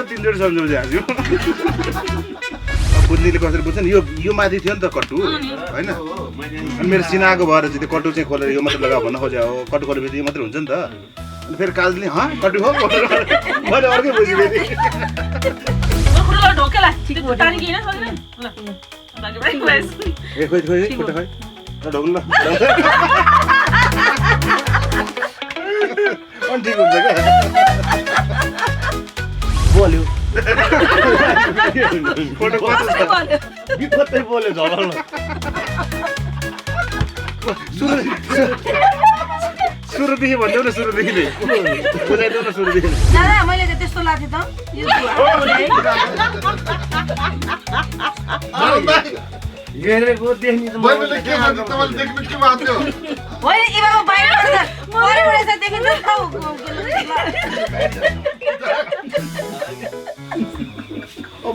तिनचोटि सम्झाउँछ आज बुझ्नेले कसरी बुझ्छ नि यो माथि थियो नि त कट्टु होइन अनि मेरो सिनाको भएर चाहिँ त्यो कट्टु चाहिँ खोलेर यो मात्रै लगाऊ भन्न खोजे हो कट्टु खोलेपछि यो मात्रै हुन्छ नि त अनि फेरि काजले कट्टु हो मैले अर्कै बुझिदिएँ ए खोइ खुट्टा खोइ ढोग्नु ल अनि ठिक हुन्छ क्या बोल्यो बित्तै बोल्यो झगड्नु सुरुदेखि भनिदेऊ न सुरुदेखि नै बुझाइदेऊ न सुरुदेखि दादा मैले त त्यस्तो लाग्थ्यो त हेरेको देख्ने त मैले के भन्छ तपाईले देख्नु के भन्थ्यो होइन इबाको बाहिर परेछ देखिन्छ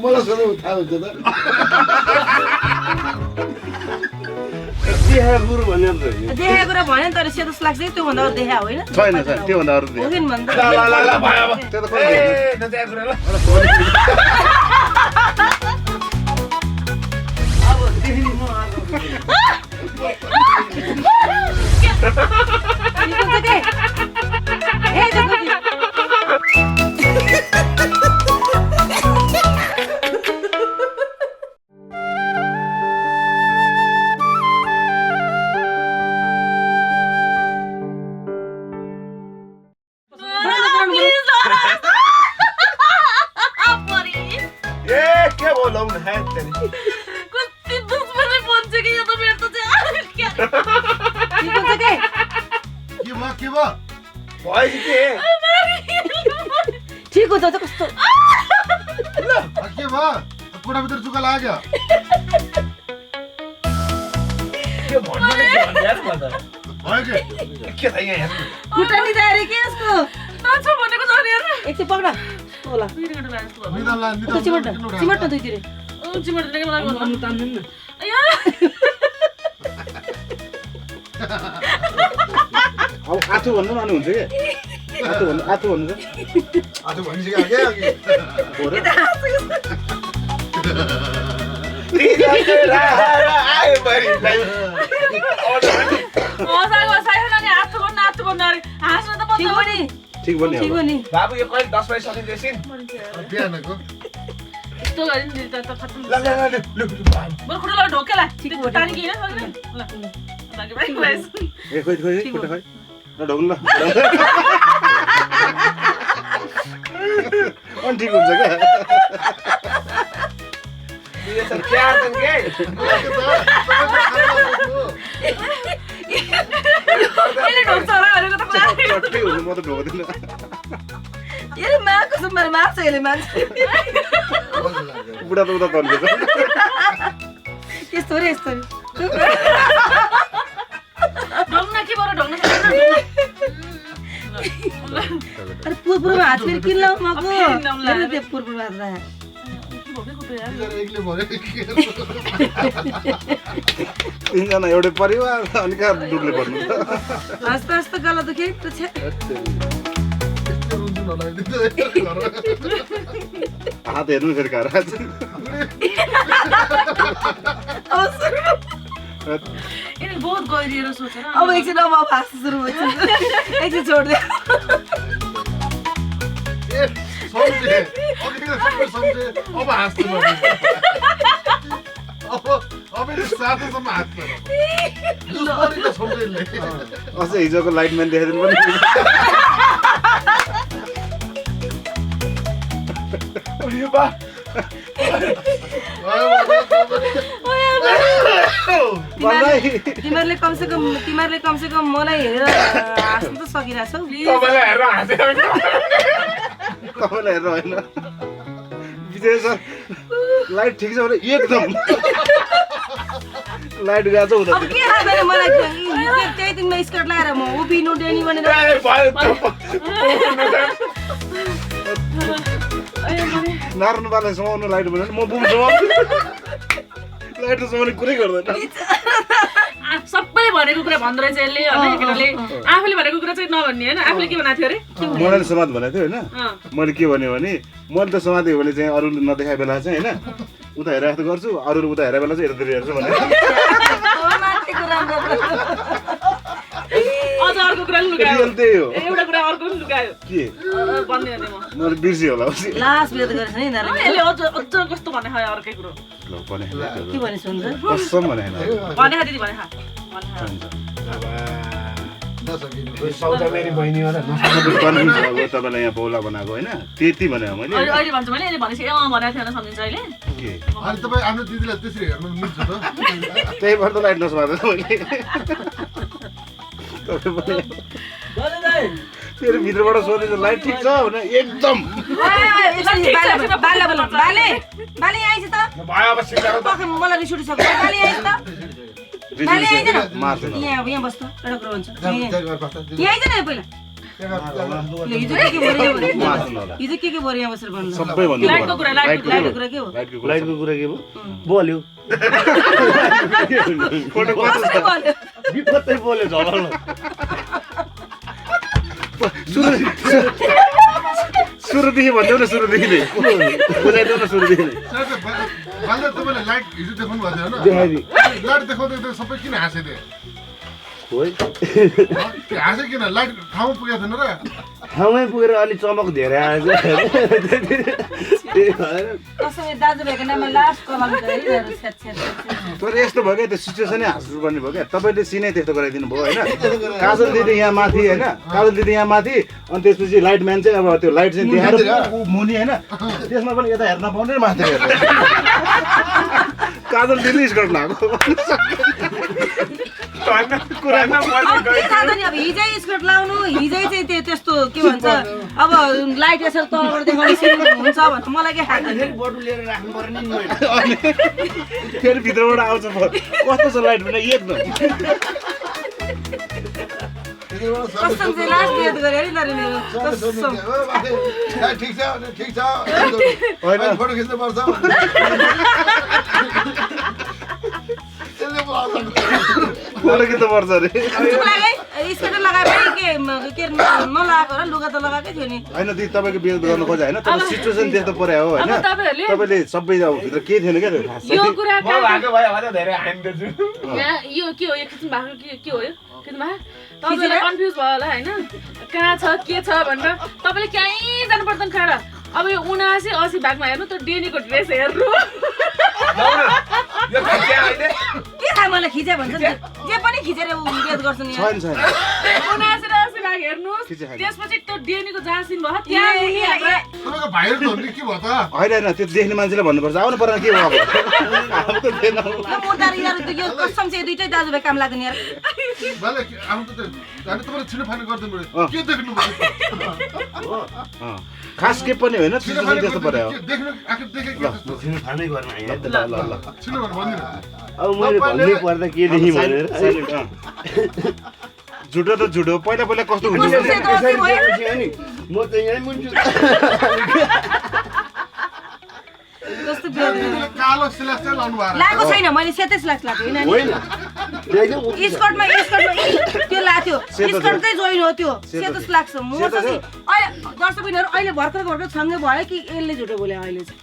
मलाई सोध्नु थाहा हुन्छ त देखाएको कुरो भन्यो नि त देखाएको कुरा भन्यो नि तर सेतो लाग्छ त्यो भन्दा अरू देखा होइन छैन त्यो भन्दा अरू हो किन भन्दा त्यो त खोइ ठिक हो त कस्तो के भयो कोठाभित्र जुका लाग्यो खुट्टा नि दारे के यसको नछ भनेको छ नि एकछिन पक्ड होला चिमट न दुईतिर चिमट लेके मलाई भन्नु तान्नु न अब आथु भन्नु अनि हुन्छ के आथु भन्नु त आथु भनिसक्यो के अघि ठिक भन्यो नि बाबु यो कहिले 10 बजे सकिन्छ सिन बिहानको यस्तो गरि नि त खत्म ल बरु खुट्टा ढोकेला ठिक हो टानी किन ल बाकी भाइ क्वेस ए खोइ खुट्टा खोइ ल ढोग्नु ल अनि ठिक हुन्छ क्या यो त क्या त के मैले ढोक्छ होला भनेको त चट्टै हुन्छ म त ढोक्दिन यसले मार्को सुम्बर मार्छ यसले मान्छे बुढा त उता तन्केछ यस्तो रे ढोक्न के बरु ढोक्न अरे पुरपुरमा हात फेरि किन लाउ मको त्यो पुरपुरमा हात राख तिनजना एउटै परिवार अनि कहाँ डुब्ले पर्नु हस्त गला दुखे त छ हात हेर्नु फेरि कहाँ राख्छ इनी बहुत गहिरिएर सोचेर अब एकछिन अब हाँस्न सुरु हुन्छ एकछिन छोड दे अब हाँस्नु अब साथोसम्म हाँस्नु अझै हिजोको लाइटम्यान देखाइदिनु पनि तिमीहरूले कमसेकम मलाई हेरेर हाँस्नु त सकिरहेछौ तपाईलाई हेरेर हाँसेको तपाईँलाई हेरेर होइन विजय सर लाइट ठिक छ भने एकदम लाइट गएको छ उता अब के थाहा छैन मलाई त्यही दिनमा स्कर्ट लगाएर म उभिनु डेनी भनेर नारायणबालाई समाउनु लाइट भनेर म बुम्छु लाइट समाउने कुरै गर्दैन सबै भनेको कुरा भन्दो रहेछ यसले होइन केटाले आफूले भनेको कुरा चाहिँ नभन्ने होइन आफूले के भनेको थियो अरे मलाई समाज भनेको थियो होइन मैले के भन्यो भने मैले त समातेको भने चाहिँ अरूले नदेखाए बेला चाहिँ होइन उता हेरेर जस्तो गर्छु अरूले उता हेरेर बेला चाहिँ हेर्दै हेर्छु भने अझ अर्को कुरा लुकायो त्यही हो एउटा कुरा अर्को पनि लुकायो के भन्ने भने म मैले बिर्सेँ होला लास्ट बेद गरेछ नि यसले अझ कस्तो भने खायो अर्कै कुरो ल भने के भने सुन्छ कसम भने भने खा दिदी भने खा सौदा मेरी बहिनी हो र तपाईँलाई यहाँ पौला बनाएको होइन त्यति भने मैले अहिले भन्छु मैले भनेपछि भनेको थिएन सम्झिन्छ अहिले के अनि तपाईँ आफ्नो दिदीलाई त्यसरी हेर्नु मिल्छ त त्यही भएर त लाइट नसमाएको मैले फेरि भित्रबाट सोधेको लाइट ठिक छ भने एकदम भयो अब सिकाउ मलाई रिस उठिसक्यो बाले आइज त बाले आइज न मार्छ यहाँ बस्छ एउटा कुरा भन्छ यहाँ आइज न पहिला हिजो के बोल्यो यहाँ बसेर भन्नु सबै भन्नु लाइटको कुरा के हो लाइटको कुरा के हो बोल्यो फोटो कसले बोल्यो विपत्तै बोल्यो झगड्नु सुरुदेखि भनिदेऊ न सुरुदेखि नै बुझाइदेऊ न सुरुदेखि नै बाल्दा तपाईँले लाइट हिजो देखाउनु भएको थियो होइन लाइट देखाउँदै सबै किन हाँसे थिए हाँसे किन लाइट ठाउँमा पुगेको थिएन र ठाउँमै पुगेर अलि चमक धेरै आएछ कसैले दाजुभाइको नाममा लास्ट कलम तर यस्तो भयो क्या त्यो सिचुएसनै हाँस्नुपर्ने भयो क्या तपाईँले सिनै त्यस्तो गराइदिनु भयो होइन काजल दिदी यहाँ माथि होइन काजल दिदी यहाँ माथि अनि त्यसपछि लाइट म्यान चाहिँ अब त्यो लाइट चाहिँ देखाएर मुनि होइन त्यसमा पनि यता हेर्न पाउने माथि हेर्नु काजल दिदी स्कर्ट लगाएको अब हिजै स्कर्ट लाउनु हिजै चाहिँ त्यस्तो के भन्छ अब लाइट यसरी तलबाट देखाउने हुन्छ भने मलाई के थाहा फेरि भित्रबाट आउँछ कस्तो छ लाइट भने एक न कसम चाहिँ लास्ट बेद गरे नि कसम ठिक छ फोटो खिच्नु पर्छ फोटो खिच्नु पर्छ अरे स्कर्ट लगाए पनि के नलगाएको र लुगा त लगाएकै थियो नि होइन दिदी तपाईँको बिहे गर्नु खोजे होइन तर सिचुएसन त्यस्तो पर्यो हो होइन तपाईँले सबै अब भित्र केही थिएन क्या यो कुरा म भएको भए अझ धेरै हान्दैछु यो के हो यो खिच्नु भएको के हो यो खिच्नु भएको तपाईँलाई कन्फ्युज भयो होला होइन कहाँ छ के छ भनेर तपाईँले कहीँ जानु पर्दैन खाडा अब यो 79-80 भागमा हेर्नु त डेनीको ड्रेस हेर्नु यो खिच्या अहिले के थाहा मलाई खिचे भन्छ जे पनि खिचेर बेद गर्छु नि 79-80 भाग हेर्नुस् त्यसपछि त्यो डेनीको जहाँ सिन भयो त्यहाँ तपाईँको भाइहरू धन्ने के भयो त होइन त्यो देख्ने मान्छेले भन्नुपर्छ आउनु पर्ने के भयो अब त थिएन यो कसम चाहिँ दुईटै दाजुभाइ काम लाग्दैन यार मलाई आउनु त तपाईँले छिनोफानो गरिदिनु के देख्नु खास के पनि होइन त्यस्तो पर्यो देख्नु आखिर देखेँ खानै गर्न छिनोफानो भन्दिनँ अब मैले भन्नै पर्दा के देखि भनेर झुटो त झुटो पहिला कस्तो हुन्छ म त यहीँ मुन्छु कालो सिलास चाहिँ लाउनु भएको लागेको छैन मैले सेतै सिलास लगाएको होइन स्कर्टमा त्यो लाग्थ्यो स्कर्टकै जोइन हो त्यो सेतो लाग्छ म चाहिँ अहिले दर्शकबिनहरू अहिले भर्खर सँगै भयो कि यसले झुटो बोल्यो अहिले चाहिँ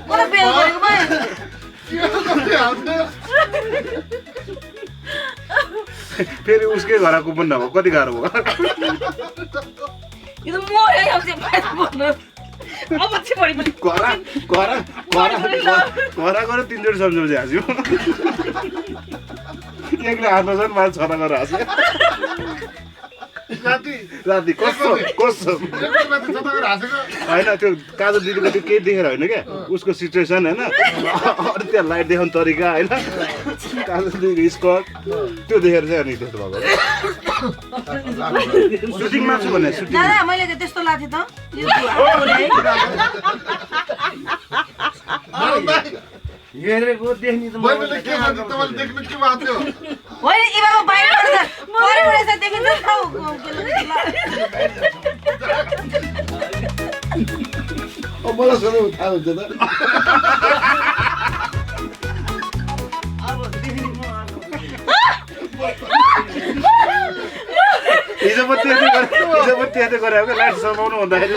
मलाई बेल गरेको भयो फेरि उसकै घरको पनि नभयो कति गाह्रो भयो यो त अब चाहिँ बढी पनि घरा तिनचोटि सम्झाउँछ हाँस्यो एकले हाँस्नु छ मलाई छोरा गरेर हाँस्यो राति कस्तो होइन त्यो काजल दिदीको त्यो केही देखेर होइन क्या उसको सिचुएसन होइन अरू त्यहाँ लाइट देखाउने तरिका होइन काजल दिदीको स्कर्ट त्यो देखेर चाहिँ अनि त्यस्तो भएको सुटिङमा छु भने सुटिङ दादा मैले त त्यस्तो लाग्थ्यो त हेरेको देख्ने त मैले के भन्छ तपाईँले देख्नु के भएको थियो होइन इबाको बाहिर परेछ देखिन्छ मलाई सोध्नु थाहा हुन्छ त अब देख्ने हिजो पनि त्यस्तै गरे हो क्या लाइट समाउनु भन्दाखेरि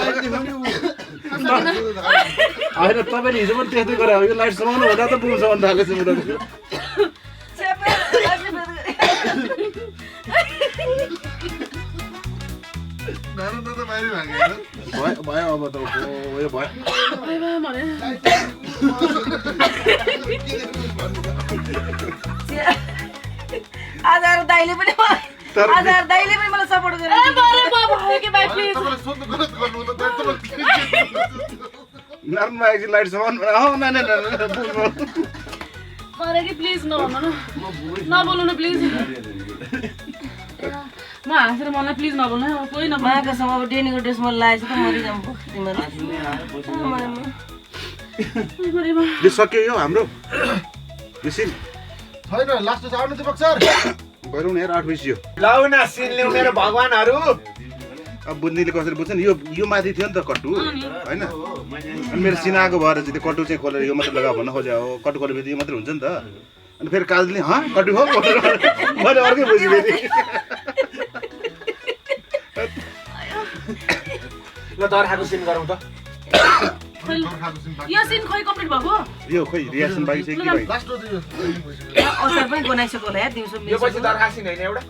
होइन तपाईँले हिजो पनि त्यस्तै गरे हो यो लाइट समाउनु हुँदा त बुझ्छ भन्दा थालेको छु भयो अब त यो भयो आधार दाइले पनि मलाई सपोर्ट गर्यो नर्मल एकछिन लाइट समाउनु प्लिज नभन्नु न नबोल्नु न प्लिज म हाँसेर मलाई प्लिज नबोल्नु है कोही नबोल्नु माघसम्म अब डेनीको ड्रेस मलाई लागेको छ त मरिजाम यो सक्यो यो हाम्रो यो सिन छैन लास्ट चाहिँ आउनु दिपक सर गरौँ न यार 8 बजियो लाउ न सिन ल्याउ मेरो भगवानहरू अब बुझ्नेले कसरी बुझ्छ नि यो माथि थियो नि त कट्टु होइन अनि मेरो सिनाको भएर चाहिँ त्यो कट्टु चाहिँ खोलेर यो मात्रै लगाऊ भन्न खोजे हो कट्टु खोलेपछि यो मात्रै हुन्छ नि त अनि फेरि काजले कट्टु हो मैले अर्कै बुझेँ ल दर्खाको सिन गरौँ त यो सिन खोइ कम्प्लिट भएको यो खोइ रियाक्सन बाँकी चाहिँ के भयो लास्ट चाहिँ असार पनि बनाइसक्यो होला यार दिउँसो यो पछि दर्खा सिन होइन एउटा